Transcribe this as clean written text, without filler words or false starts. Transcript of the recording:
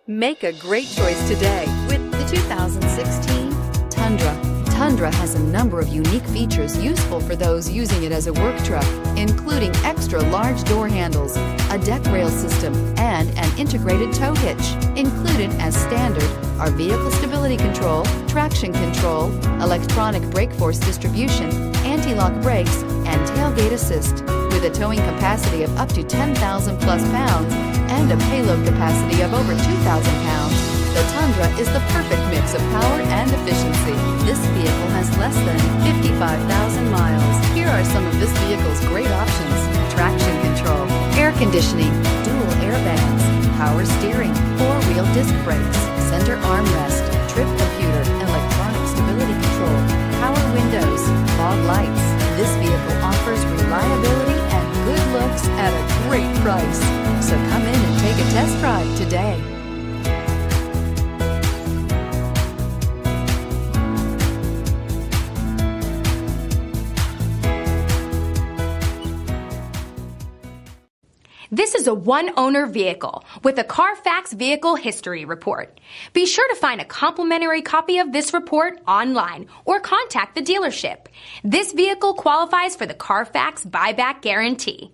Make a great choice today with the 2016 Tundra. Tundra has a number of unique features useful for those using it as a work truck, including extra large door handles, a deck rail system, and an integrated tow hitch. Included as standard are vehicle stability control, traction control, electronic brake force distribution, anti-lock brakes, and tailgate assist. With a towing capacity of up to 10,000 plus pounds and a payload capacity of over 2,000 pounds, the Tundra is the perfect mix of power and efficiency. This vehicle has less than 55,000 miles. Here are some of this vehicle's great options: traction control, air conditioning, dual airbags, power steering, four-wheel disc brakes, center armrest, trip computer, electronic stability control, power windows, fog lights. This vehicle offers reliability and good looks at a great price. So come in and take a test drive today. This is a one-owner vehicle with a Carfax Vehicle History Report. Be sure to find a complimentary copy of this report online or contact the dealership. This vehicle qualifies for the Carfax Buyback Guarantee.